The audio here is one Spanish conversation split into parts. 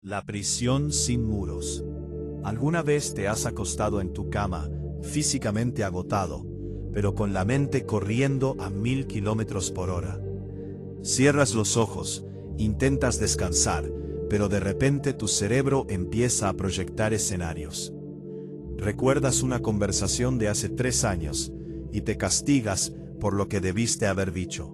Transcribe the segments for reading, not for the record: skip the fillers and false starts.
La prisión sin muros. ¿Alguna vez te has acostado en tu cama, físicamente agotado, pero con la mente corriendo a 1000 kilómetros por hora? Cierras los ojos, intentas descansar, pero de repente tu cerebro empieza a proyectar escenarios. Recuerdas una conversación de hace 3 años, y te castigas por lo que debiste haber dicho.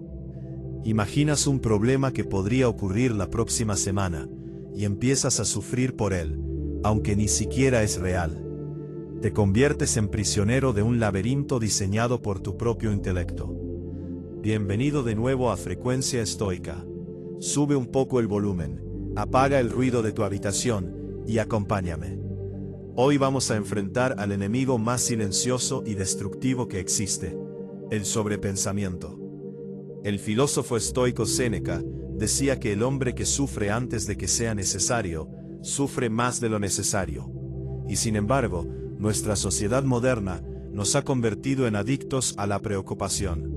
Imaginas un problema que podría ocurrir la próxima semana, y empiezas a sufrir por él, aunque ni siquiera es real. Te conviertes en prisionero de un laberinto diseñado por tu propio intelecto. Bienvenido de nuevo a Frecuencia Estoica. Sube un poco el volumen, apaga el ruido de tu habitación, y acompáñame. Hoy vamos a enfrentar al enemigo más silencioso y destructivo que existe, el sobrepensamiento. El filósofo estoico Séneca decía que el hombre que sufre antes de que sea necesario, sufre más de lo necesario. Y sin embargo, nuestra sociedad moderna nos ha convertido en adictos a la preocupación.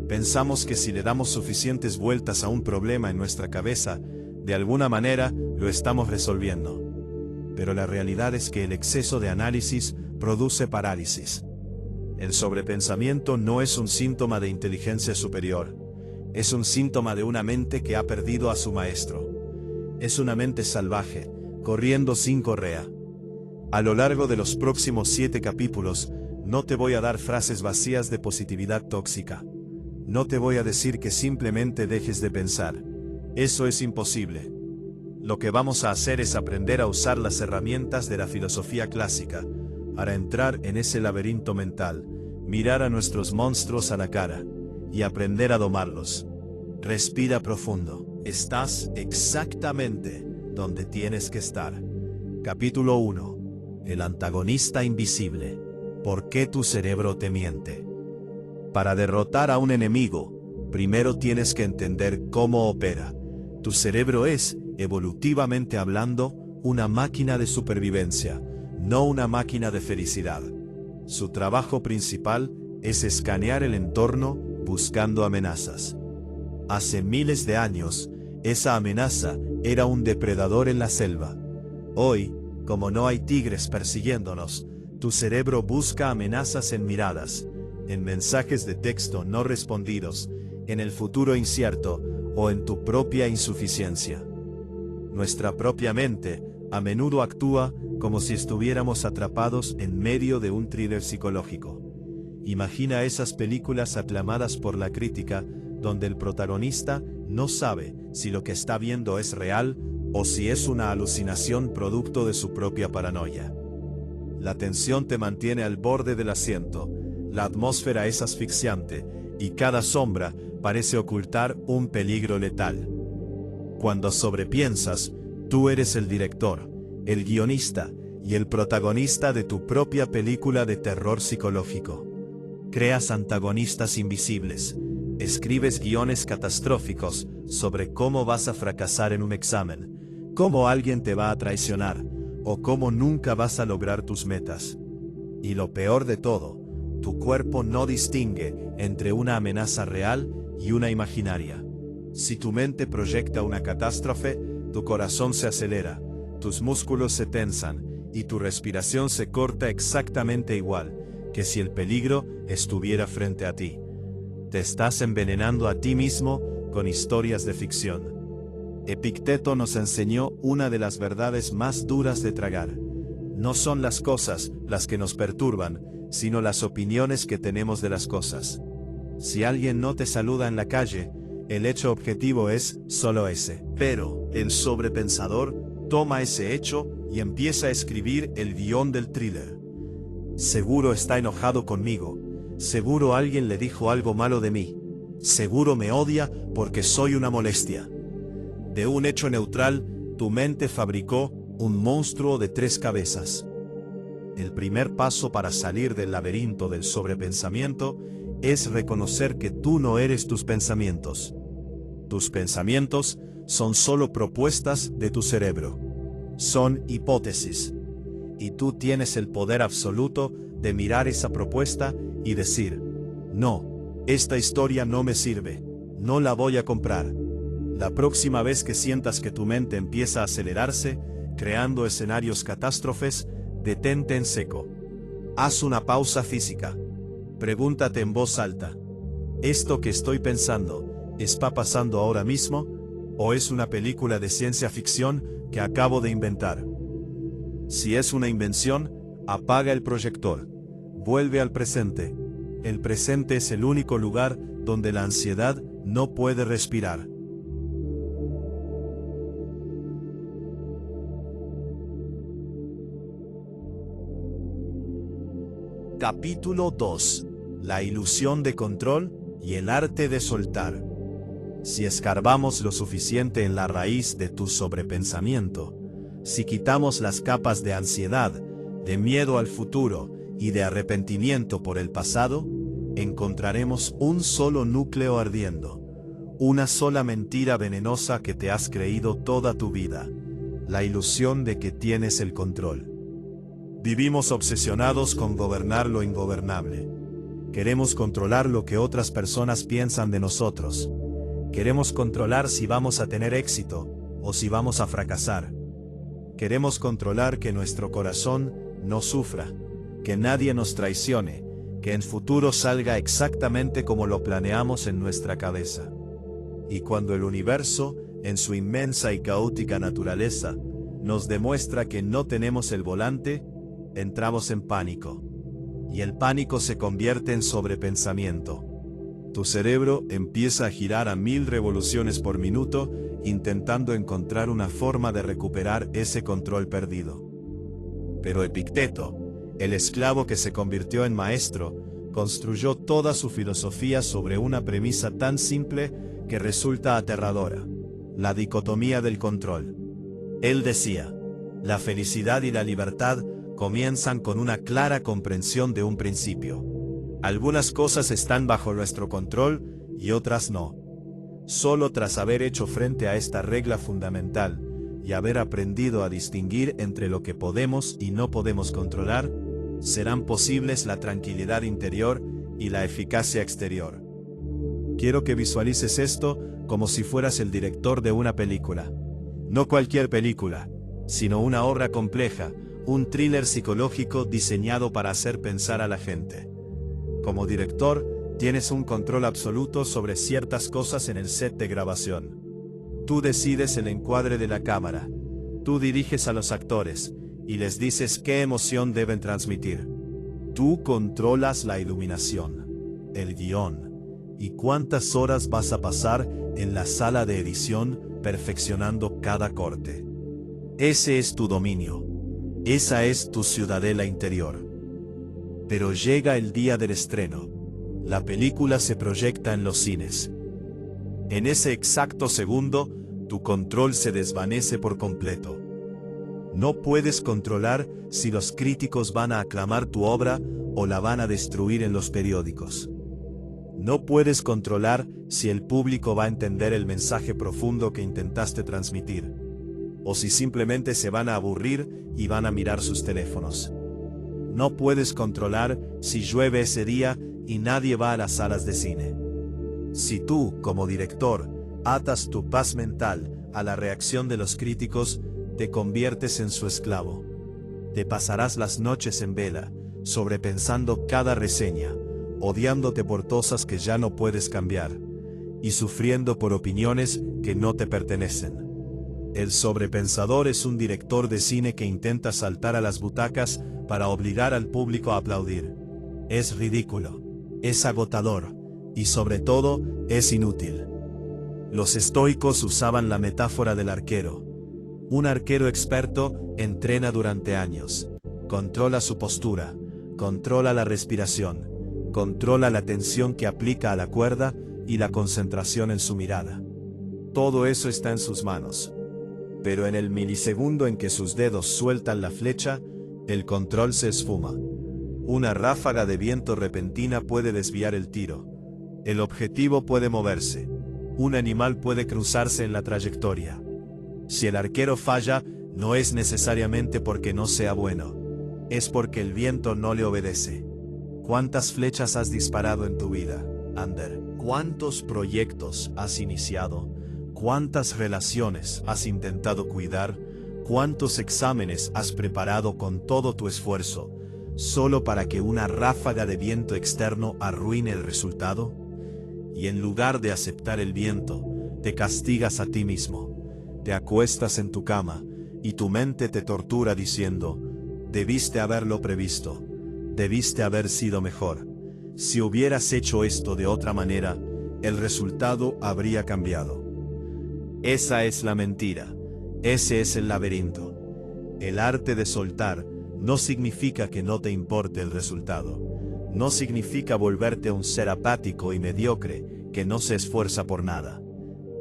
Pensamos que si le damos suficientes vueltas a un problema en nuestra cabeza, de alguna manera lo estamos resolviendo. Pero la realidad es que el exceso de análisis produce parálisis. El sobrepensamiento no es un síntoma de inteligencia superior. Es un síntoma de una mente que ha perdido a su maestro. Es una mente salvaje, corriendo sin correa. A lo largo de los próximos 7 capítulos, no te voy a dar frases vacías de positividad tóxica. No te voy a decir que simplemente dejes de pensar. Eso es imposible. Lo que vamos a hacer es aprender a usar las herramientas de la filosofía clásica, para entrar en ese laberinto mental, mirar a nuestros monstruos a la cara, y aprender a domarlos. Respira profundo. Estás exactamente donde tienes que estar. Capítulo 1. El antagonista invisible. ¿Por qué tu cerebro te miente? Para derrotar a un enemigo, primero tienes que entender cómo opera. Tu cerebro es, evolutivamente hablando, una máquina de supervivencia, no una máquina de felicidad. Su trabajo principal es escanear el entorno buscando amenazas. Hace miles de años, esa amenaza era un depredador en la selva. Hoy, como no hay tigres persiguiéndonos, tu cerebro busca amenazas en miradas, en mensajes de texto no respondidos, en el futuro incierto o en tu propia insuficiencia. Nuestra propia mente a menudo actúa como si estuviéramos atrapados en medio de un thriller psicológico. Imagina esas películas aclamadas por la crítica, donde el protagonista no sabe si lo que está viendo es real o si es una alucinación producto de su propia paranoia. La tensión te mantiene al borde del asiento, la atmósfera es asfixiante, y cada sombra parece ocultar un peligro letal. Cuando sobrepiensas, tú eres el director, el guionista y el protagonista de tu propia película de terror psicológico. Creas antagonistas invisibles, escribes guiones catastróficos sobre cómo vas a fracasar en un examen, cómo alguien te va a traicionar, o cómo nunca vas a lograr tus metas. Y lo peor de todo, tu cuerpo no distingue entre una amenaza real y una imaginaria. Si tu mente proyecta una catástrofe, tu corazón se acelera, tus músculos se tensan, y tu respiración se corta exactamente igual que si el peligro estuviera frente a ti. Te estás envenenando a ti mismo con historias de ficción. Epicteto nos enseñó una de las verdades más duras de tragar. No son las cosas las que nos perturban, sino las opiniones que tenemos de las cosas. Si alguien no te saluda en la calle, el hecho objetivo es solo ese. Pero el sobrepensador toma ese hecho y empieza a escribir el guión del thriller. Seguro está enojado conmigo. Seguro alguien le dijo algo malo de mí. Seguro me odia porque soy una molestia. De un hecho neutral, tu mente fabricó un monstruo de 3 cabezas. El primer paso para salir del laberinto del sobrepensamiento es reconocer que tú no eres tus pensamientos. Tus pensamientos son solo propuestas de tu cerebro. Son hipótesis. Y tú tienes el poder absoluto de mirar esa propuesta y decir: no, esta historia no me sirve, no la voy a comprar. La próxima vez que sientas que tu mente empieza a acelerarse, creando escenarios catástrofes, detente en seco. Haz una pausa física. Pregúntate en voz alta: ¿esto que estoy pensando está pasando ahora mismo? ¿O es una película de ciencia ficción que acabo de inventar? Si es una invención, apaga el proyector. Vuelve al presente. El presente es el único lugar donde la ansiedad no puede respirar. Capítulo 2. La ilusión de control y el arte de soltar. Si escarbamos lo suficiente en la raíz de tu sobrepensamiento, si quitamos las capas de ansiedad, de miedo al futuro y de arrepentimiento por el pasado, encontraremos un solo núcleo ardiendo, una sola mentira venenosa que te has creído toda tu vida, la ilusión de que tienes el control. Vivimos obsesionados con gobernar lo ingobernable. Queremos controlar lo que otras personas piensan de nosotros. Queremos controlar si vamos a tener éxito o si vamos a fracasar. Queremos controlar que nuestro corazón no sufra, que nadie nos traicione, que en futuro salga exactamente como lo planeamos en nuestra cabeza. Y cuando el universo, en su inmensa y caótica naturaleza, nos demuestra que no tenemos el volante, entramos en pánico. Y el pánico se convierte en sobrepensamiento. Tu cerebro empieza a girar a 1000 revoluciones por minuto, intentando encontrar una forma de recuperar ese control perdido. Pero Epicteto, el esclavo que se convirtió en maestro, construyó toda su filosofía sobre una premisa tan simple que resulta aterradora: la dicotomía del control. Él decía: la felicidad y la libertad comienzan con una clara comprensión de un principio. Algunas cosas están bajo nuestro control y otras no. Solo tras haber hecho frente a esta regla fundamental y haber aprendido a distinguir entre lo que podemos y no podemos controlar, serán posibles la tranquilidad interior y la eficacia exterior. Quiero que visualices esto como si fueras el director de una película. No cualquier película, sino una obra compleja, un thriller psicológico diseñado para hacer pensar a la gente. Como director, tienes un control absoluto sobre ciertas cosas en el set de grabación. Tú decides el encuadre de la cámara. Tú diriges a los actores y les dices qué emoción deben transmitir. Tú controlas la iluminación, el guión, y cuántas horas vas a pasar en la sala de edición perfeccionando cada corte. Ese es tu dominio. Esa es tu ciudadela interior. Pero llega el día del estreno. La película se proyecta en los cines. En ese exacto segundo, tu control se desvanece por completo. No puedes controlar si los críticos van a aclamar tu obra o la van a destruir en los periódicos. No puedes controlar si el público va a entender el mensaje profundo que intentaste transmitir, o si simplemente se van a aburrir y van a mirar sus teléfonos. No puedes controlar si llueve ese día y nadie va a las salas de cine. Si tú, como director, atas tu paz mental a la reacción de los críticos, te conviertes en su esclavo. Te pasarás las noches en vela, sobrepensando cada reseña, odiándote por cosas que ya no puedes cambiar, y sufriendo por opiniones que no te pertenecen. El sobrepensador es un director de cine que intenta saltar a las butacas para obligar al público a aplaudir. Es ridículo, es agotador, y sobre todo, es inútil. Los estoicos usaban la metáfora del arquero. Un arquero experto entrena durante años. Controla su postura, controla la respiración, controla la tensión que aplica a la cuerda y la concentración en su mirada. Todo eso está en sus manos. Pero en el milisegundo en que sus dedos sueltan la flecha, el control se esfuma. Una ráfaga de viento repentina puede desviar el tiro. El objetivo puede moverse. Un animal puede cruzarse en la trayectoria. Si el arquero falla, no es necesariamente porque no sea bueno. Es porque el viento no le obedece. ¿Cuántas flechas has disparado en tu vida, Ander? ¿Cuántos proyectos has iniciado? ¿Cuántas relaciones has intentado cuidar? ¿Cuántos exámenes has preparado con todo tu esfuerzo, solo para que una ráfaga de viento externo arruine el resultado? Y en lugar de aceptar el viento, te castigas a ti mismo. Te acuestas en tu cama, y tu mente te tortura diciendo, debiste haberlo previsto, debiste haber sido mejor. Si hubieras hecho esto de otra manera, el resultado habría cambiado. Esa es la mentira. Ese es el laberinto. El arte de soltar no significa que no te importe el resultado. No significa volverte un ser apático y mediocre que no se esfuerza por nada.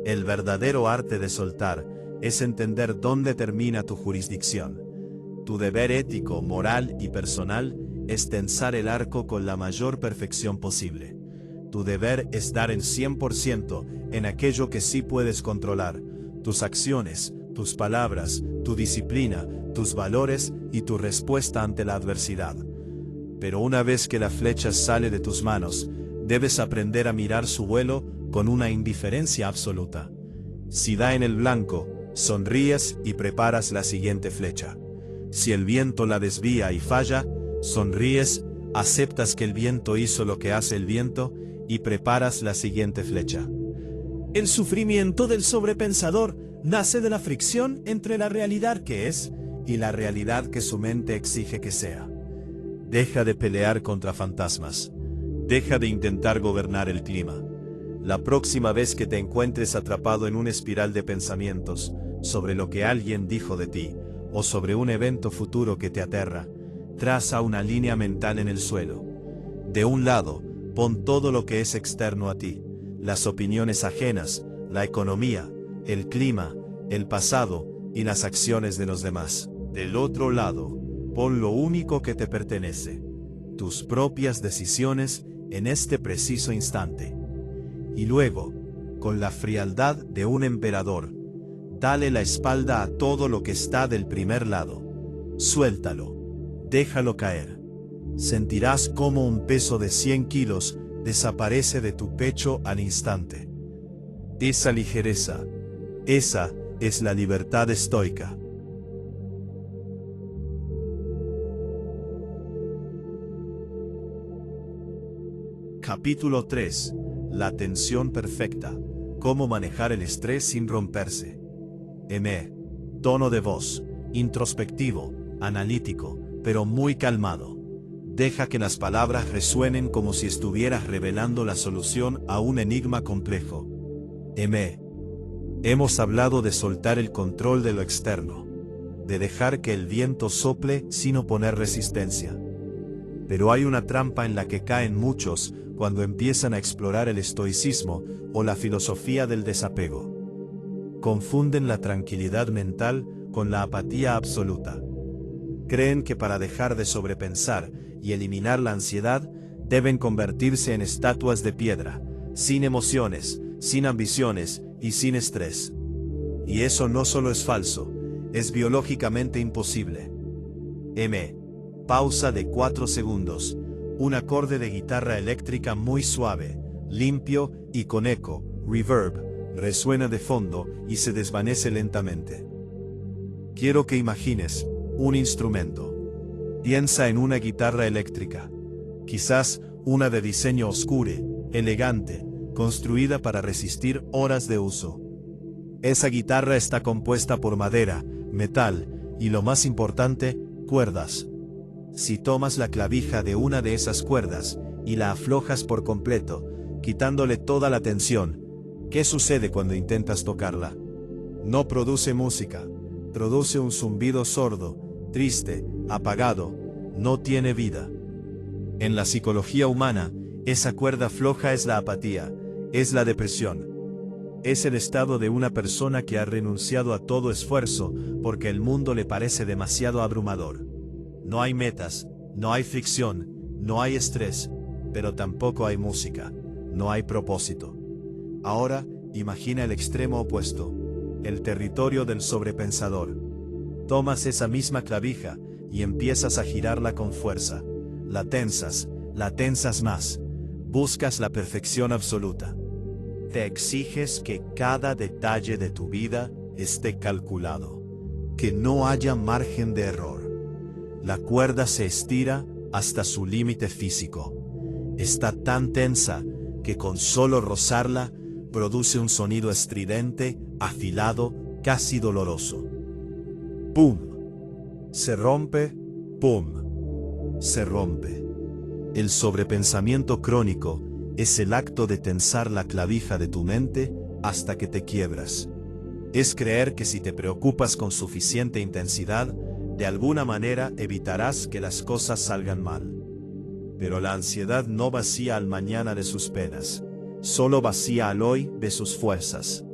El verdadero arte de soltar es entender dónde termina tu jurisdicción. Tu deber ético, moral y personal es tensar el arco con la mayor perfección posible. Tu deber es dar el 100% en aquello que sí puedes controlar, tus acciones, tus palabras, tu disciplina, tus valores y tu respuesta ante la adversidad. Pero una vez que la flecha sale de tus manos, debes aprender a mirar su vuelo con una indiferencia absoluta. Si da en el blanco, sonríes y preparas la siguiente flecha. Si el viento la desvía y falla, sonríes, aceptas que el viento hizo lo que hace el viento y preparas la siguiente flecha. El sufrimiento del sobrepensador nace de la fricción entre la realidad que es y la realidad que su mente exige que sea. Deja de pelear contra fantasmas. Deja de intentar gobernar el clima. La próxima vez que te encuentres atrapado en una espiral de pensamientos sobre lo que alguien dijo de ti o sobre un evento futuro que te aterra, traza una línea mental en el suelo. De un lado, pon todo lo que es externo a ti, las opiniones ajenas, la economía, el clima, el pasado y las acciones de los demás. Del otro lado, pon lo único que te pertenece, tus propias decisiones en este preciso instante. Y luego, con la frialdad de un emperador, dale la espalda a todo lo que está del primer lado. Suéltalo, déjalo caer. Sentirás cómo un peso de 100 kilos desaparece de tu pecho al instante. Esa ligereza, esa es la libertad estoica. Capítulo 3. La tensión perfecta. Cómo manejar el estrés sin romperse. Tono de voz. Introspectivo, analítico, pero muy calmado. Deja que las palabras resuenen como si estuvieras revelando la solución a un enigma complejo. Hemos hablado de soltar el control de lo externo, de dejar que el viento sople sin oponer resistencia. Pero hay una trampa en la que caen muchos cuando empiezan a explorar el estoicismo o la filosofía del desapego. Confunden la tranquilidad mental con la apatía absoluta. Creen que para dejar de sobrepensar y eliminar la ansiedad, deben convertirse en estatuas de piedra, sin emociones, sin ambiciones y sin estrés. Y eso no solo es falso, es biológicamente imposible. Pausa de 4 segundos. Un acorde de guitarra eléctrica muy suave, limpio y con eco, reverb, resuena de fondo y se desvanece lentamente. Quiero que imagines un instrumento. Piensa en una guitarra eléctrica, quizás una de diseño oscuro, elegante, construida para resistir horas de uso. Esa guitarra está compuesta por madera, metal y, lo más importante, cuerdas. Si tomas la clavija de una de esas cuerdas y la aflojas por completo, quitándole toda la tensión, ¿qué sucede cuando intentas tocarla? No produce música, produce un zumbido sordo, triste, apagado, no tiene vida. En la psicología humana, esa cuerda floja es la apatía, es la depresión. Es el estado de una persona que ha renunciado a todo esfuerzo porque el mundo le parece demasiado abrumador. No hay metas, no hay fricción, no hay estrés, pero tampoco hay música, no hay propósito. Ahora, imagina el extremo opuesto, el territorio del sobrepensador. Tomas esa misma clavija y empiezas a girarla con fuerza. La tensas más. Buscas la perfección absoluta. Te exiges que cada detalle de tu vida esté calculado, que no haya margen de error. La cuerda se estira hasta su límite físico. Está tan tensa que con solo rozarla produce un sonido estridente, afilado, casi doloroso. ¡Pum! Se rompe, ¡pum! Se rompe. El sobrepensamiento crónico es el acto de tensar la clavija de tu mente hasta que te quiebras. Es creer que si te preocupas con suficiente intensidad, de alguna manera evitarás que las cosas salgan mal. Pero la ansiedad no vacía al mañana de sus penas, solo vacía al hoy de sus fuerzas.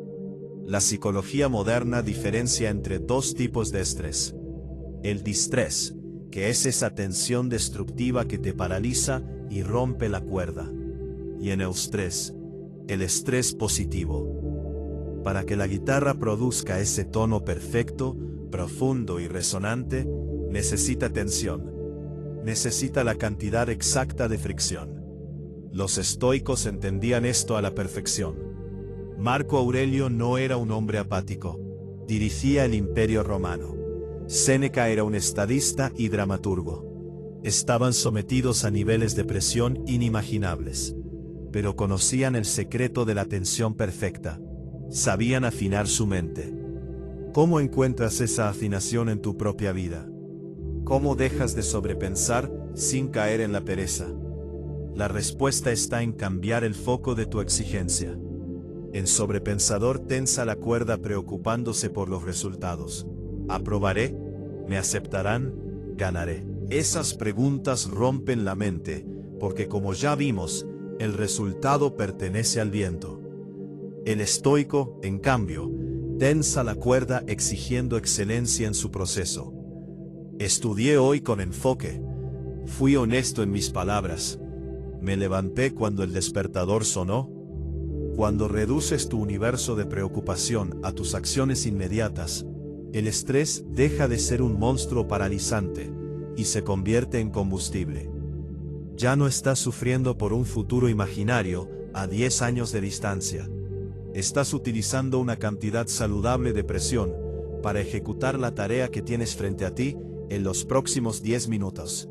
La psicología moderna diferencia entre dos tipos de estrés. El distrés, que es esa tensión destructiva que te paraliza y rompe la cuerda. Y en eustrés, el estrés positivo. Para que la guitarra produzca ese tono perfecto, profundo y resonante, necesita tensión. Necesita la cantidad exacta de fricción. Los estoicos entendían esto a la perfección. Marco Aurelio no era un hombre apático. Dirigía el Imperio Romano. Séneca era un estadista y dramaturgo. Estaban sometidos a niveles de presión inimaginables. Pero conocían el secreto de la tensión perfecta. Sabían afinar su mente. ¿Cómo encuentras esa afinación en tu propia vida? ¿Cómo dejas de sobrepensar sin caer en la pereza? La respuesta está en cambiar el foco de tu exigencia. El sobrepensador tensa la cuerda preocupándose por los resultados. ¿Aprobaré? ¿Me aceptarán? ¿Ganaré? Esas preguntas rompen la mente, porque como ya vimos, el resultado pertenece al viento. El estoico, en cambio, tensa la cuerda exigiendo excelencia en su proceso. Estudié hoy con enfoque. Fui honesto en mis palabras. Me levanté cuando el despertador sonó. Cuando reduces tu universo de preocupación a tus acciones inmediatas, el estrés deja de ser un monstruo paralizante y se convierte en combustible. Ya no estás sufriendo por un futuro imaginario a 10 años de distancia. Estás utilizando una cantidad saludable de presión para ejecutar la tarea que tienes frente a ti en los próximos 10 minutos.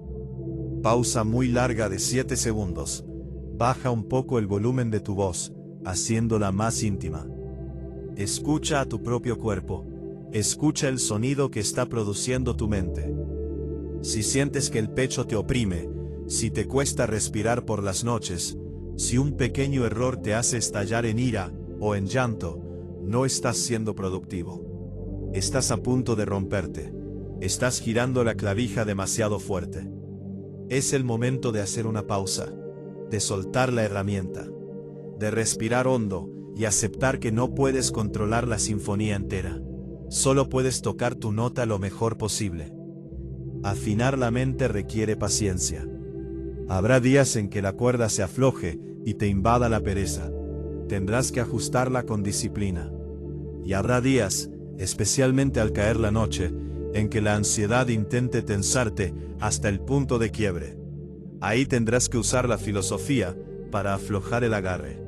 Pausa muy larga de 7 segundos. Baja un poco el volumen de tu voz, haciéndola más íntima. Escucha a tu propio cuerpo. Escucha el sonido que está produciendo tu mente. Si sientes que el pecho te oprime, si te cuesta respirar por las noches, si un pequeño error te hace estallar en ira o en llanto, no estás siendo productivo. Estás a punto de romperte. Estás girando la clavija demasiado fuerte. Es el momento de hacer una pausa, de soltar la herramienta, de respirar hondo y aceptar que no puedes controlar la sinfonía entera. Solo puedes tocar tu nota lo mejor posible. Afinar la mente requiere paciencia. Habrá días en que la cuerda se afloje y te invada la pereza. Tendrás que ajustarla con disciplina. Y habrá días, especialmente al caer la noche, en que la ansiedad intente tensarte hasta el punto de quiebre. Ahí tendrás que usar la filosofía para aflojar el agarre.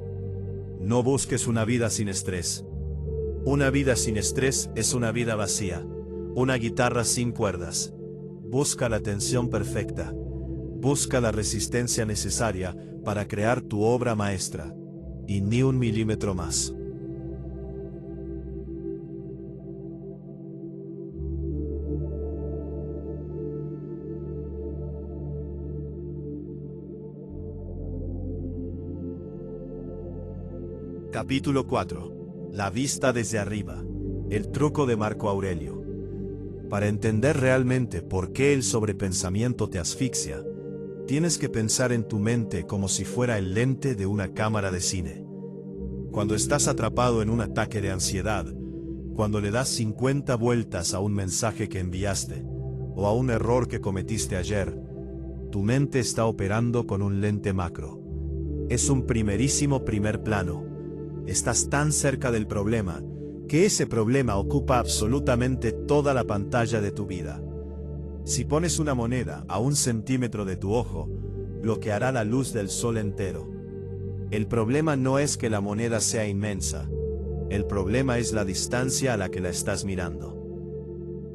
No busques una vida sin estrés. Una vida sin estrés es una vida vacía, una guitarra sin cuerdas. Busca la tensión perfecta. Busca la resistencia necesaria para crear tu obra maestra. Y ni un milímetro más. Capítulo 4. La vista desde arriba. El truco de Marco Aurelio. Para entender realmente por qué el sobrepensamiento te asfixia, tienes que pensar en tu mente como si fuera el lente de una cámara de cine. Cuando estás atrapado en un ataque de ansiedad, cuando le das 50 vueltas a un mensaje que enviaste, o a un error que cometiste ayer, tu mente está operando con un lente macro. Es un primerísimo primer plano. Estás tan cerca del problema, que ese problema ocupa absolutamente toda la pantalla de tu vida. Si pones una moneda a 1 centímetro de tu ojo, bloqueará la luz del sol entero. El problema no es que la moneda sea inmensa. El problema es la distancia a la que la estás mirando.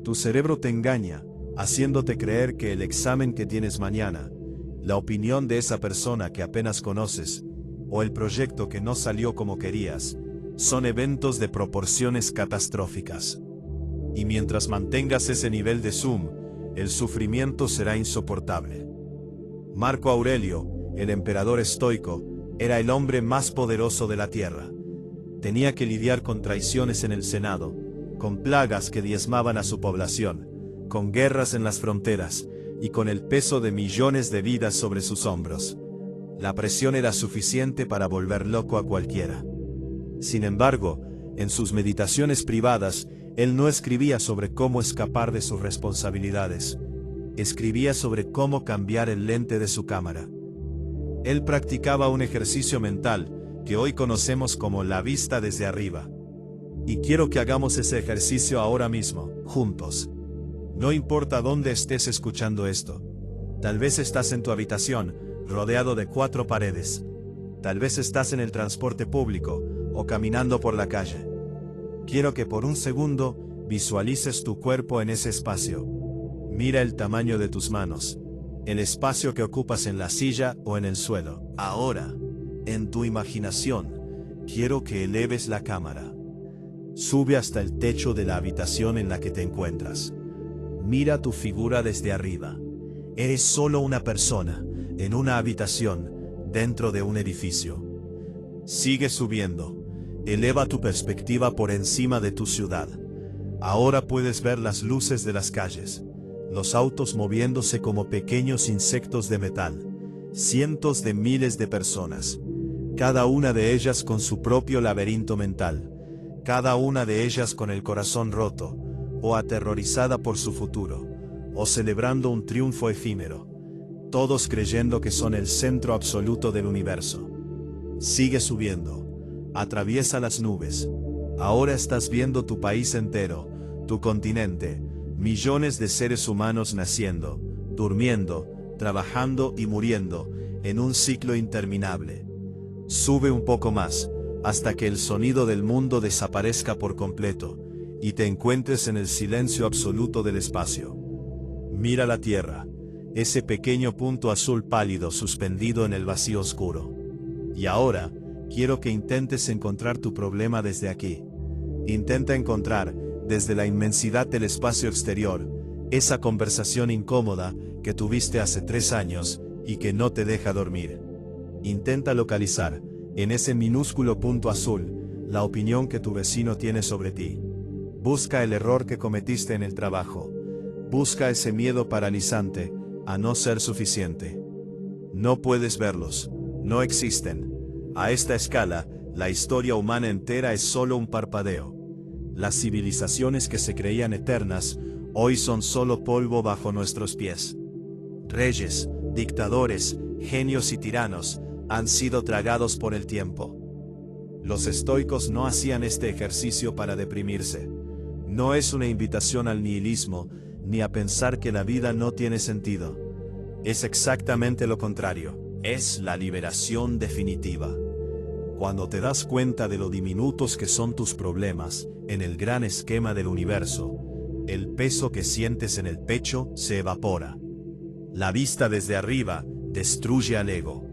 Tu cerebro te engaña, haciéndote creer que el examen que tienes mañana, la opinión de esa persona que apenas conoces, o el proyecto que no salió como querías, son eventos de proporciones catastróficas. Y mientras mantengas ese nivel de zoom, el sufrimiento será insoportable. Marco Aurelio, el emperador estoico, era el hombre más poderoso de la tierra. Tenía que lidiar con traiciones en el Senado, con plagas que diezmaban a su población, con guerras en las fronteras y con el peso de millones de vidas sobre sus hombros. La presión era suficiente para volver loco a cualquiera. Sin embargo, en sus meditaciones privadas, él no escribía sobre cómo escapar de sus responsabilidades. Escribía sobre cómo cambiar el lente de su cámara. Él practicaba un ejercicio mental que hoy conocemos como la vista desde arriba. Y quiero que hagamos ese ejercicio ahora mismo, juntos. No importa dónde estés escuchando esto. Tal vez estás en tu habitación, rodeado de 4 paredes. Tal vez estás en el transporte público o caminando por la calle. Quiero que por un segundo visualices tu cuerpo en ese espacio. Mira el tamaño de tus manos, el espacio que ocupas en la silla o en el suelo. Ahora, en tu imaginación, quiero que eleves la cámara. Sube hasta el techo de la habitación en la que te encuentras. Mira tu figura desde arriba. Eres solo una persona, en una habitación, dentro de un edificio. Sigue subiendo. Eleva tu perspectiva por encima de tu ciudad. Ahora puedes ver las luces de las calles, los autos moviéndose como pequeños insectos de metal, cientos de miles de personas, cada una de ellas con su propio laberinto mental, cada una de ellas con el corazón roto, o aterrorizada por su futuro, o celebrando un triunfo efímero, todos creyendo que son el centro absoluto del universo. Sigue subiendo. Atraviesa las nubes. Ahora estás viendo tu país entero, tu continente, millones de seres humanos naciendo, durmiendo, trabajando y muriendo, en un ciclo interminable. Sube un poco más, hasta que el sonido del mundo desaparezca por completo, y te encuentres en el silencio absoluto del espacio. Mira la Tierra, ese pequeño punto azul pálido suspendido en el vacío oscuro. Y ahora, quiero que intentes encontrar tu problema desde aquí. Intenta encontrar, desde la inmensidad del espacio exterior, esa conversación incómoda que tuviste hace 3 años y que no te deja dormir. Intenta localizar, en ese minúsculo punto azul, la opinión que tu vecino tiene sobre ti. Busca el error que cometiste en el trabajo. Busca ese miedo paralizante a no ser suficiente. No puedes verlos, no existen. A esta escala, la historia humana entera es solo un parpadeo. Las civilizaciones que se creían eternas, hoy son solo polvo bajo nuestros pies. Reyes, dictadores, genios y tiranos, han sido tragados por el tiempo. Los estoicos no hacían este ejercicio para deprimirse. No es una invitación al nihilismo, ni a pensar que la vida no tiene sentido. Es exactamente lo contrario. Es la liberación definitiva. Cuando te das cuenta de lo diminutos que son tus problemas, en el gran esquema del universo, el peso que sientes en el pecho se evapora. La vista desde arriba destruye al ego.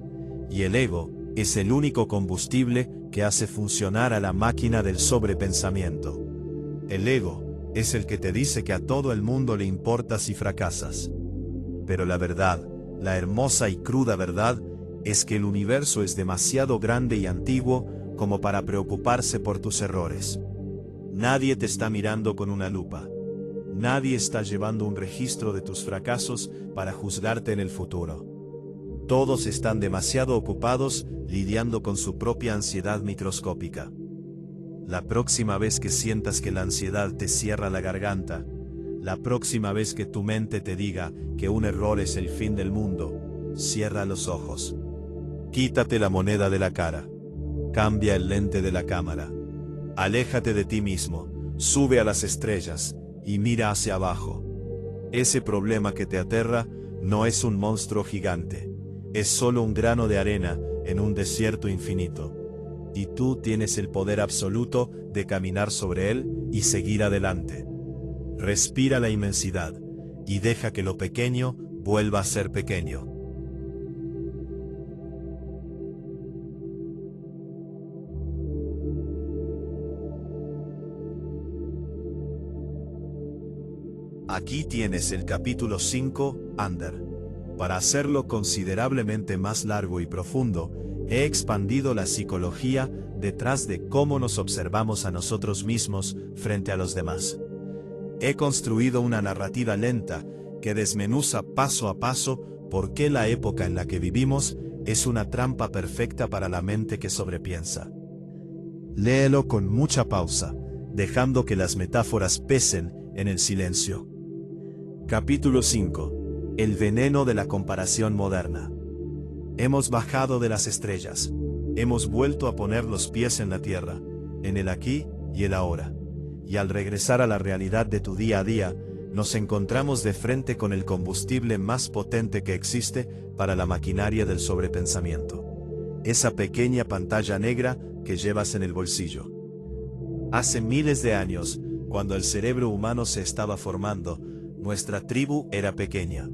Y el ego es el único combustible que hace funcionar a la máquina del sobrepensamiento. El ego es el que te dice que a todo el mundo le importa si fracasas. Pero la verdad, la hermosa y cruda verdad, es que el universo es demasiado grande y antiguo como para preocuparse por tus errores. Nadie te está mirando con una lupa. Nadie está llevando un registro de tus fracasos para juzgarte en el futuro. Todos están demasiado ocupados lidiando con su propia ansiedad microscópica. La próxima vez que sientas que la ansiedad te cierra la garganta, la próxima vez que tu mente te diga que un error es el fin del mundo, cierra los ojos. Quítate la moneda de la cara. Cambia el lente de la cámara. Aléjate de ti mismo, sube a las estrellas y mira hacia abajo. Ese problema que te aterra no es un monstruo gigante. Es solo un grano de arena en un desierto infinito. Y tú tienes el poder absoluto de caminar sobre él y seguir adelante. Respira la inmensidad y deja que lo pequeño vuelva a ser pequeño. Aquí tienes el capítulo 5, Under. Para hacerlo considerablemente más largo y profundo, he expandido la psicología detrás de cómo nos observamos a nosotros mismos frente a los demás. He construido una narrativa lenta que desmenuza paso a paso por qué la época en la que vivimos es una trampa perfecta para la mente que sobrepiensa. Léelo con mucha pausa, dejando que las metáforas pesen en el silencio. Capítulo 5. El veneno de la comparación moderna. Hemos bajado de las estrellas. Hemos vuelto a poner los pies en la tierra, en el aquí y el ahora. Y al regresar a la realidad de tu día a día, nos encontramos de frente con el combustible más potente que existe para la maquinaria del sobrepensamiento. Esa pequeña pantalla negra que llevas en el bolsillo. Hace miles de años, cuando el cerebro humano se estaba formando, nuestra tribu era pequeña.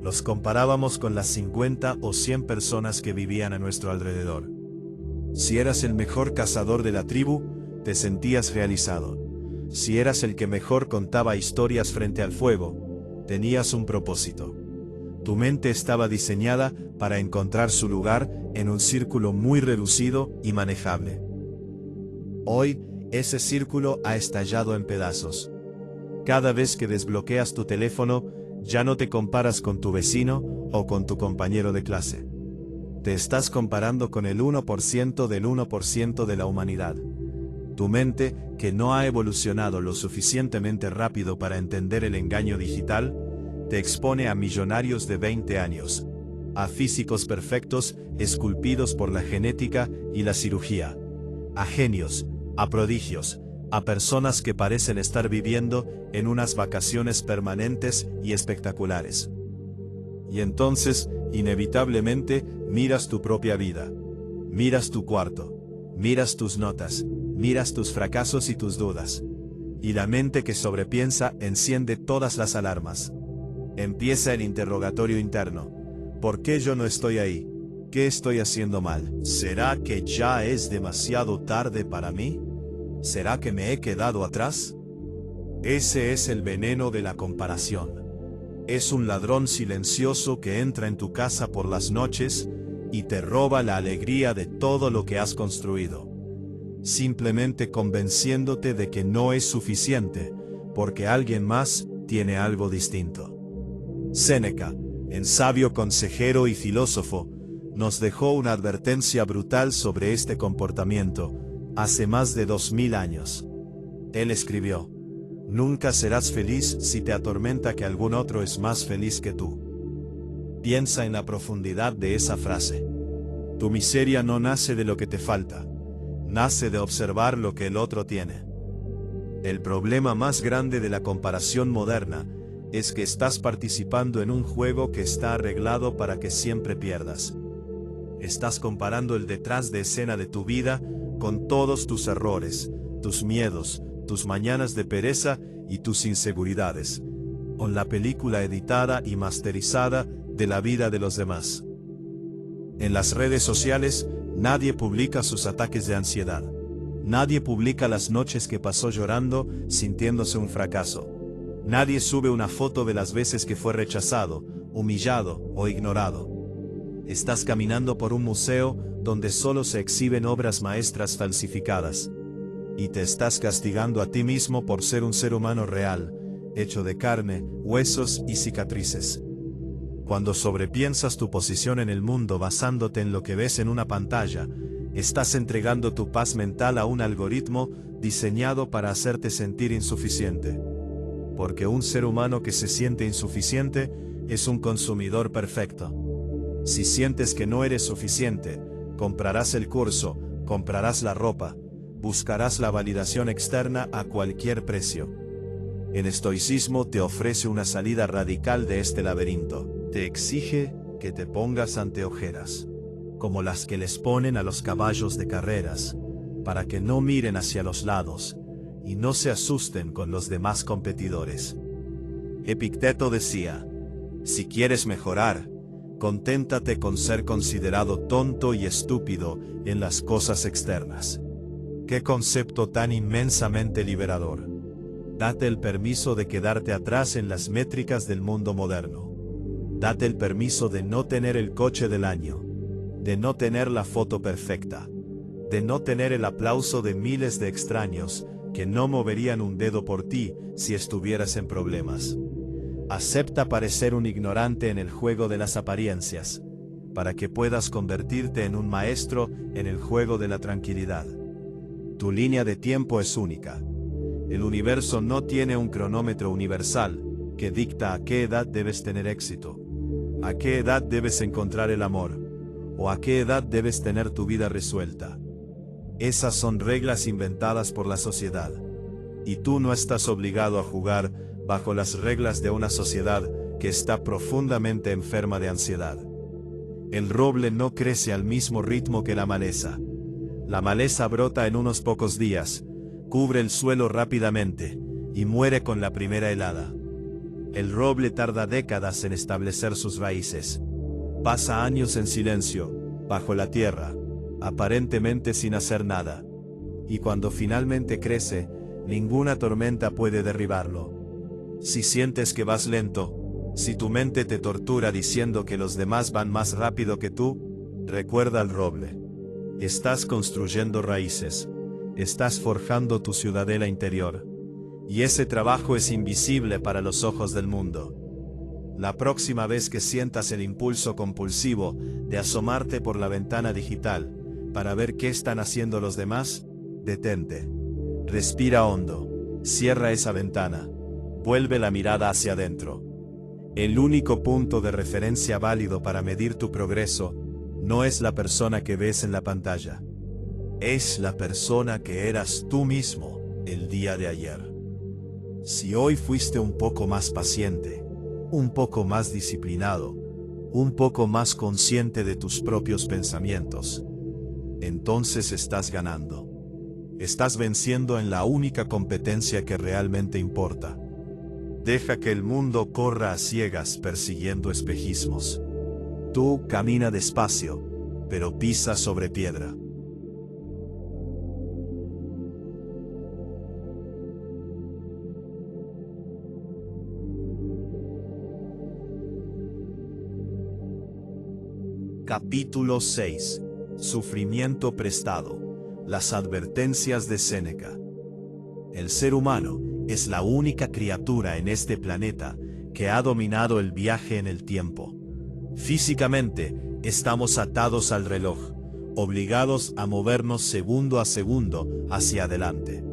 Los comparábamos con las 50 o 100 personas que vivían a nuestro alrededor. Si eras el mejor cazador de la tribu, te sentías realizado. Si eras el que mejor contaba historias frente al fuego, tenías un propósito. Tu mente estaba diseñada para encontrar su lugar en un círculo muy reducido y manejable. Hoy, ese círculo ha estallado en pedazos. Cada vez que desbloqueas tu teléfono, ya no te comparas con tu vecino o con tu compañero de clase. Te estás comparando con el 1% del 1% de la humanidad. Tu mente, que no ha evolucionado lo suficientemente rápido para entender el engaño digital, te expone a millonarios de 20 años, a físicos perfectos esculpidos por la genética y la cirugía, a genios, a prodigios, a personas que parecen estar viviendo en unas vacaciones permanentes y espectaculares. Y entonces, inevitablemente, miras tu propia vida. Miras tu cuarto. Miras tus notas. Miras tus fracasos y tus dudas. Y la mente que sobrepiensa enciende todas las alarmas. Empieza el interrogatorio interno. ¿Por qué yo no estoy ahí? ¿Qué estoy haciendo mal? ¿Será que ya es demasiado tarde para mí? ¿Será que me he quedado atrás? Ese es el veneno de la comparación. Es un ladrón silencioso que entra en tu casa por las noches y te roba la alegría de todo lo que has construido, simplemente convenciéndote de que no es suficiente, porque alguien más tiene algo distinto. Séneca, en sabio consejero y filósofo, nos dejó una advertencia brutal sobre este comportamiento, hace más de 2000 años. Él escribió: nunca serás feliz si te atormenta que algún otro es más feliz que tú. Piensa en la profundidad de esa frase. Tu miseria no nace de lo que te falta, nace de observar lo que el otro tiene. El problema más grande de la comparación moderna es que estás participando en un juego que está arreglado para que siempre pierdas. Estás comparando el detrás de escena de tu vida con todos tus errores, tus miedos, tus mañanas de pereza y tus inseguridades, con la película editada y masterizada de la vida de los demás. En las redes sociales, nadie publica sus ataques de ansiedad. Nadie publica las noches que pasó llorando, sintiéndose un fracaso. Nadie sube una foto de las veces que fue rechazado, humillado o ignorado. Estás caminando por un museo donde solo se exhiben obras maestras falsificadas. Y te estás castigando a ti mismo por ser un ser humano real, hecho de carne, huesos y cicatrices. Cuando sobrepiensas tu posición en el mundo basándote en lo que ves en una pantalla, estás entregando tu paz mental a un algoritmo diseñado para hacerte sentir insuficiente. Porque un ser humano que se siente insuficiente es un consumidor perfecto. Si sientes que no eres suficiente, comprarás el curso, comprarás la ropa, buscarás la validación externa a cualquier precio. El estoicismo te ofrece una salida radical de este laberinto. Te exige que te pongas anteojeras. como las que les ponen a los caballos de carreras, para que no miren hacia los lados y no se asusten con los demás competidores. Epicteto decía: si quieres mejorar, conténtate con ser considerado tonto y estúpido en las cosas externas. ¡Qué concepto tan inmensamente liberador! Date el permiso de quedarte atrás en las métricas del mundo moderno. Date el permiso de no tener el coche del año, de no tener la foto perfecta, de no tener el aplauso de miles de extraños que no moverían un dedo por ti si estuvieras en problemas. Acepta parecer un ignorante en el juego de las apariencias, para que puedas convertirte en un maestro en el juego de la tranquilidad. Tu línea de tiempo es única. El universo no tiene un cronómetro universal que dicta a qué edad debes tener éxito, a qué edad debes encontrar el amor, o a qué edad debes tener tu vida resuelta. Esas son reglas inventadas por la sociedad, y tú no estás obligado a jugar bajo las reglas de una sociedad que está profundamente enferma de ansiedad. El roble no crece al mismo ritmo que la maleza. La maleza brota en unos pocos días, cubre el suelo rápidamente, y muere con la primera helada. El roble tarda décadas en establecer sus raíces. Pasa años en silencio, bajo la tierra, aparentemente sin hacer nada. Y cuando finalmente crece, ninguna tormenta puede derribarlo. Si sientes que vas lento, si tu mente te tortura diciendo que los demás van más rápido que tú, recuerda al roble. Estás construyendo raíces, estás forjando tu ciudadela interior, y ese trabajo es invisible para los ojos del mundo. La próxima vez que sientas el impulso compulsivo de asomarte por la ventana digital para ver qué están haciendo los demás, detente. Respira hondo, cierra esa ventana, vuelve la mirada hacia adentro. El único punto de referencia válido para medir tu progreso no es la persona que ves en la pantalla. Es la persona que eras tú mismo el día de ayer. Si hoy fuiste un poco más paciente, un poco más disciplinado, un poco más consciente de tus propios pensamientos, entonces estás ganando. Estás venciendo en la única competencia que realmente importa. Deja que el mundo corra a ciegas persiguiendo espejismos. Tú camina despacio, pero pisa sobre piedra. Capítulo 6. Sufrimiento prestado. Las advertencias de Séneca. El ser humano es la única criatura en este planeta que ha dominado el viaje en el tiempo. Físicamente, estamos atados al reloj, obligados a movernos segundo a segundo hacia adelante.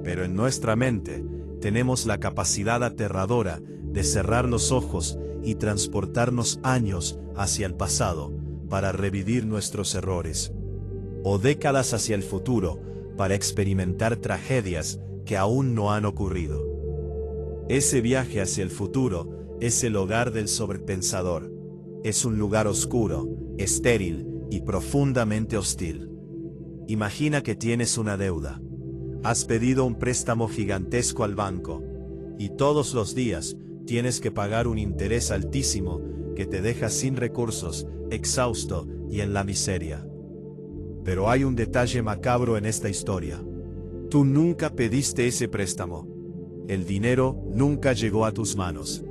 Pero en nuestra mente, tenemos la capacidad aterradora de cerrar los ojos y transportarnos años hacia el pasado para revivir nuestros errores, o décadas hacia el futuro para experimentar tragedias que aún no han ocurrido. Ese viaje hacia el futuro es el hogar del sobrepensador. Es un lugar oscuro, estéril y profundamente hostil. Imagina que tienes una deuda. Has pedido un préstamo gigantesco al banco, y todos los días tienes que pagar un interés altísimo que te deja sin recursos, exhausto y en la miseria. Pero hay un detalle macabro en esta historia. Tú nunca pediste ese préstamo. El dinero nunca llegó a tus manos.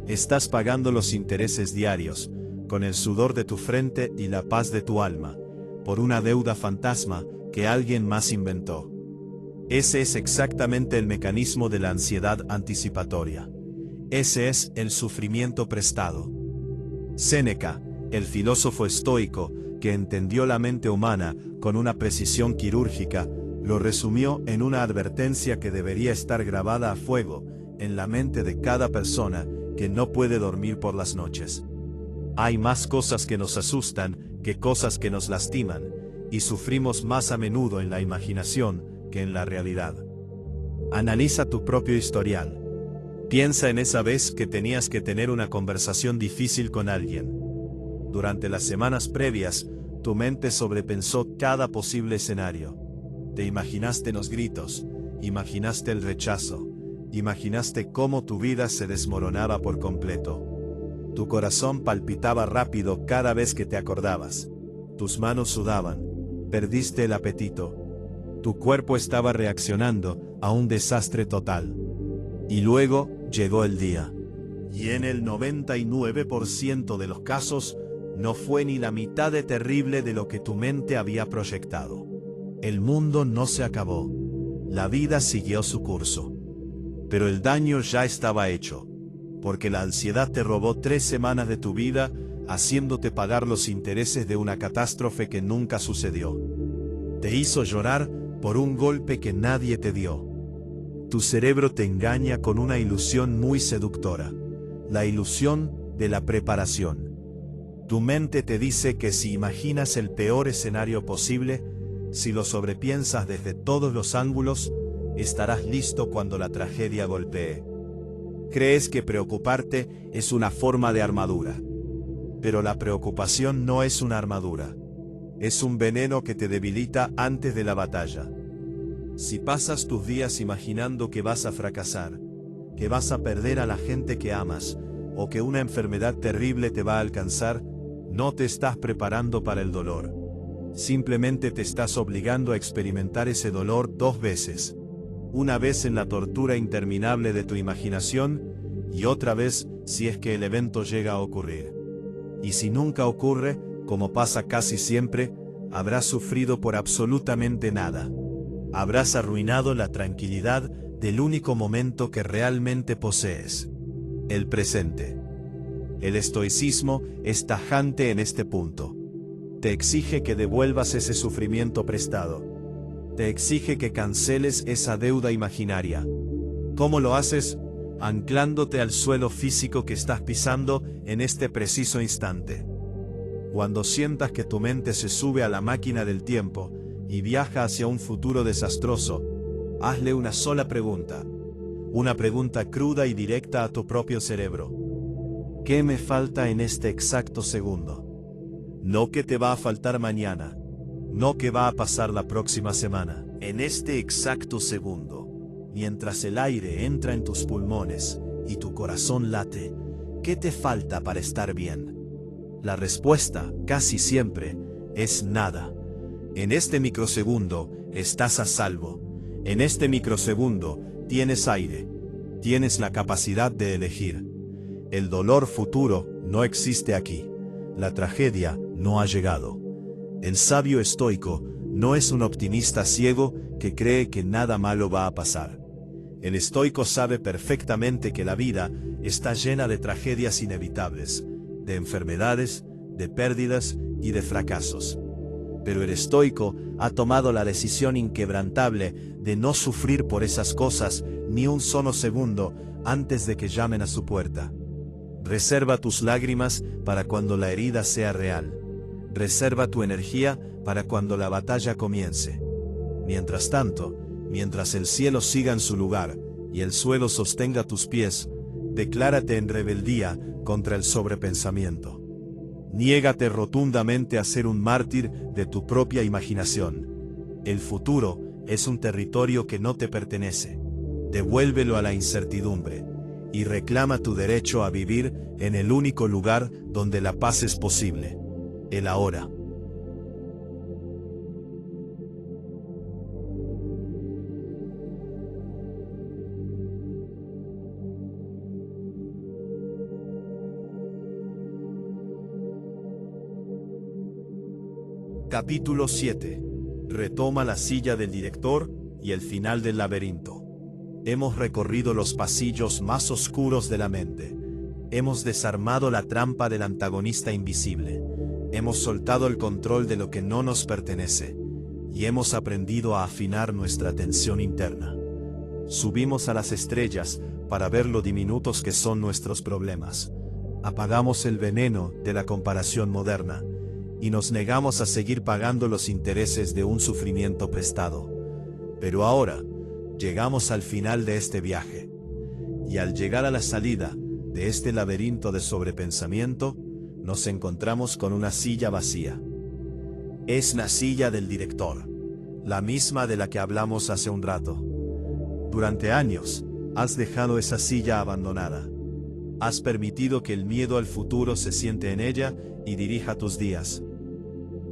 Estás pagando los intereses diarios, con el sudor de tu frente y la paz de tu alma, por una deuda fantasma que alguien más inventó. Ese es exactamente el mecanismo de la ansiedad anticipatoria. Ese es el sufrimiento prestado. Séneca, el filósofo estoico, que entendió la mente humana con una precisión quirúrgica, lo resumió en una advertencia que debería estar grabada a fuego en la mente de cada persona que no puede dormir por las noches. Hay más cosas que nos asustan que cosas que nos lastiman, y sufrimos más a menudo en la imaginación que en la realidad. Analiza tu propio historial. Piensa en esa vez que tenías que tener una conversación difícil con alguien. Durante las semanas previas, Tu mente sobrepensó cada posible escenario. Te imaginaste los gritos, imaginaste el rechazo, imaginaste cómo tu vida se desmoronaba por completo. Tu corazón palpitaba rápido cada vez que te acordabas. Tus manos sudaban, perdiste el apetito. Tu cuerpo estaba reaccionando a un desastre total. Y luego llegó el día. Y en el 99% de los casos, no fue ni la mitad de terrible de lo que tu mente había proyectado. El mundo no se acabó. La vida siguió su curso. Pero el daño ya estaba hecho, porque la ansiedad te robó 3 semanas de tu vida, haciéndote pagar los intereses de una catástrofe que nunca sucedió. Te hizo llorar por un golpe que nadie te dio. Tu cerebro te engaña con una ilusión muy seductora, la ilusión de la preparación. Tu mente te dice que si imaginas el peor escenario posible, si lo sobrepiensas desde todos los ángulos, estarás listo cuando la tragedia golpee. Crees que preocuparte es una forma de armadura. Pero la preocupación no es una armadura. Es un veneno que te debilita antes de la batalla. Si pasas tus días imaginando que vas a fracasar, que vas a perder a la gente que amas, o que una enfermedad terrible te va a alcanzar, no te estás preparando para el dolor. Simplemente te estás obligando a experimentar ese dolor 2 veces. Una vez en la tortura interminable de tu imaginación, y otra vez si es que el evento llega a ocurrir. Y si nunca ocurre, como pasa casi siempre, habrás sufrido por absolutamente nada. Habrás arruinado la tranquilidad del único momento que realmente posees: el presente. El estoicismo es tajante en este punto. Te exige que devuelvas ese sufrimiento prestado. Te exige que canceles esa deuda imaginaria. ¿Cómo lo haces? Anclándote al suelo físico que estás pisando en este preciso instante. Cuando sientas que tu mente se sube a la máquina del tiempo y viaja hacia un futuro desastroso, hazle una sola pregunta. Una pregunta cruda y directa a tu propio cerebro. ¿Qué me falta en este exacto segundo? No qué te va a faltar mañana. No qué va a pasar la próxima semana. En este exacto segundo, mientras el aire entra en tus pulmones y tu corazón late, ¿qué te falta para estar bien? La respuesta, casi siempre, es nada. En este microsegundo estás a salvo. En este microsegundo tienes aire. Tienes la capacidad de elegir. El dolor futuro no existe aquí. La tragedia no ha llegado. El sabio estoico no es un optimista ciego que cree que nada malo va a pasar. El estoico sabe perfectamente que la vida está llena de tragedias inevitables, de enfermedades, de pérdidas y de fracasos. Pero el estoico ha tomado la decisión inquebrantable de no sufrir por esas cosas ni un solo segundo antes de que llamen a su puerta. Reserva tus lágrimas para cuando la herida sea real. Reserva tu energía para cuando la batalla comience. Mientras tanto, mientras el cielo siga en su lugar y el suelo sostenga tus pies, declárate en rebeldía contra el sobrepensamiento. Niégate rotundamente a ser un mártir de tu propia imaginación. El futuro es un territorio que no te pertenece. Devuélvelo a la incertidumbre y reclama tu derecho a vivir en el único lugar donde la paz es posible: el ahora. Capítulo 7. Retoma la silla del director y el final del laberinto. Hemos recorrido los pasillos más oscuros de la mente. Hemos desarmado la trampa del antagonista invisible. Hemos soltado el control de lo que no nos pertenece. Y hemos aprendido a afinar nuestra atención interna. Subimos a las estrellas para ver lo diminutos que son nuestros problemas. Apagamos el veneno de la comparación moderna. Y nos negamos a seguir pagando los intereses de un sufrimiento prestado. Pero ahora, llegamos al final de este viaje. Y al llegar a la salida de este laberinto de sobrepensamiento, nos encontramos con una silla vacía. Es la silla del director, la misma de la que hablamos hace un rato. Durante años, has dejado esa silla abandonada. Has permitido que el miedo al futuro se siente en ella y dirija tus días.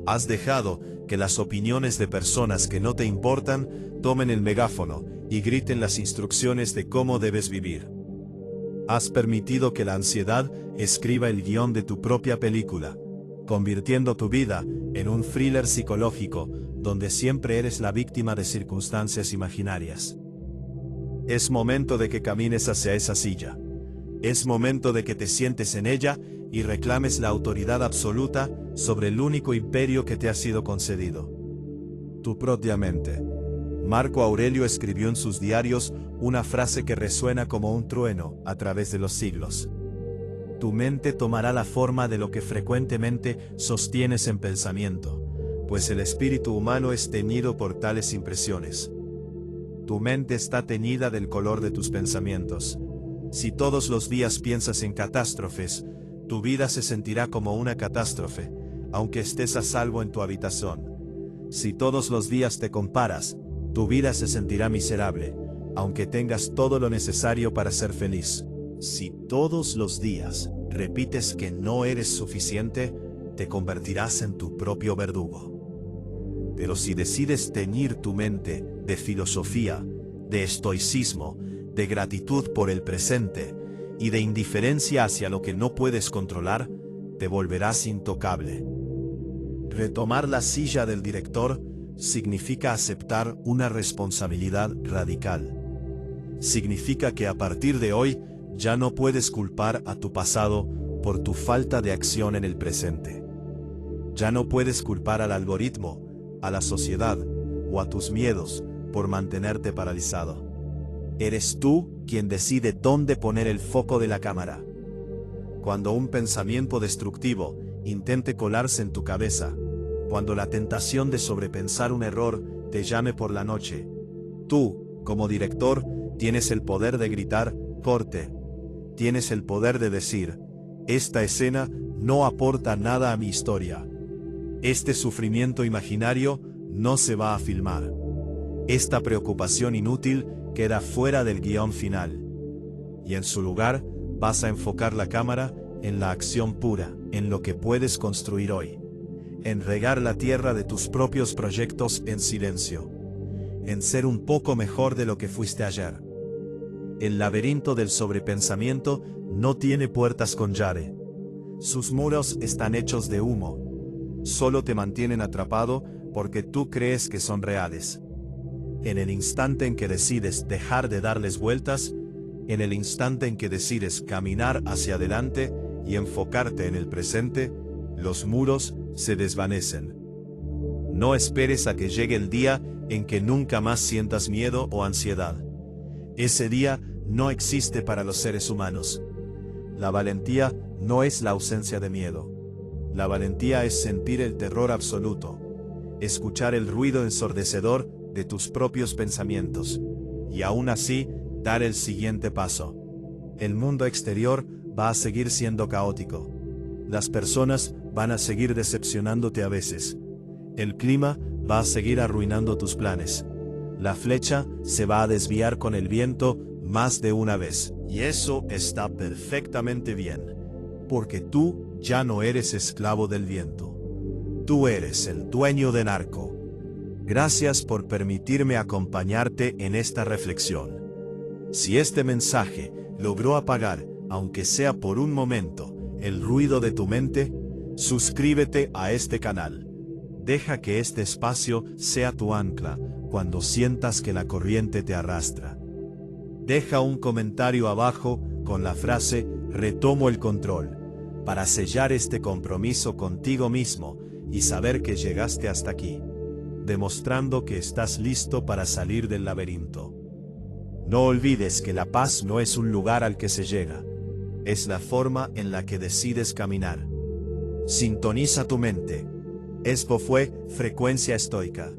Has dejado que las opiniones de personas que no te importan tomen el megáfono y griten las instrucciones de cómo debes vivir. Has permitido que la ansiedad escriba el guión de tu propia película, convirtiendo tu vida en un thriller psicológico donde siempre eres la víctima de circunstancias imaginarias. Es momento de que camines hacia esa silla. Es momento de que te sientes en ella y reclames la autoridad absoluta sobre el único imperio que te ha sido concedido: tu propia mente. Marco Aurelio escribió en sus diarios una frase que resuena como un trueno a través de los siglos: tu mente tomará la forma de lo que frecuentemente sostienes en pensamiento, pues el espíritu humano es teñido por tales impresiones. Tu mente está teñida del color de tus pensamientos. Si todos los días piensas en catástrofes, tu vida se sentirá como una catástrofe, aunque estés a salvo en tu habitación. Si todos los días te comparas, tu vida se sentirá miserable, aunque tengas todo lo necesario para ser feliz. Si todos los días repites que no eres suficiente, te convertirás en tu propio verdugo. Pero si decides teñir tu mente de filosofía, de estoicismo, de gratitud por el presente y de indiferencia hacia lo que no puedes controlar, te volverás intocable. Retomar la silla del director significa aceptar una responsabilidad radical. Significa que a partir de hoy ya no puedes culpar a tu pasado por tu falta de acción en el presente. Ya no puedes culpar al algoritmo, a la sociedad o a tus miedos por mantenerte paralizado. Eres tú quien decide dónde poner el foco de la cámara. Cuando un pensamiento destructivo intente colarse en tu cabeza, cuando la tentación de sobrepensar un error te llame por la noche, tú, como director, tienes el poder de gritar: corte. Tienes el poder de decir: esta escena no aporta nada a mi historia. Este sufrimiento imaginario no se va a filmar. Esta preocupación inútil queda fuera del guión final. Y en su lugar, vas a enfocar la cámara en la acción pura, en lo que puedes construir hoy. En regar la tierra de tus propios proyectos en silencio. En ser un poco mejor de lo que fuiste ayer. El laberinto del sobrepensamiento no tiene puertas con llave. Sus muros están hechos de humo. Solo te mantienen atrapado porque tú crees que son reales. En el instante en que decides dejar de darles vueltas, en el instante en que decides caminar hacia adelante y enfocarte en el presente, los muros se desvanecen. No esperes a que llegue el día en que nunca más sientas miedo o ansiedad. Ese día no existe para los seres humanos. La valentía no es la ausencia de miedo. La valentía es sentir el terror absoluto, escuchar el ruido ensordecedor de tus propios pensamientos, y aún así dar el siguiente paso. El mundo exterior va a seguir siendo caótico. Las personas van a seguir decepcionándote a veces. El clima va a seguir arruinando tus planes. La flecha se va a desviar con el viento más de una vez. Y eso está perfectamente bien, porque tú ya no eres esclavo del viento. Tú eres el dueño de Narco. Gracias por permitirme acompañarte en esta reflexión. Si este mensaje logró apagar, aunque sea por un momento, el ruido de tu mente, suscríbete a este canal. Deja que este espacio sea tu ancla cuando sientas que la corriente te arrastra. Deja un comentario abajo con la frase "retomo el control", para sellar este compromiso contigo mismo y saber que llegaste hasta aquí, demostrando que estás listo para salir del laberinto. No olvides que la paz no es un lugar al que se llega, es la forma en la que decides caminar. Sintoniza tu mente. Esto fue Frecuencia Estoica.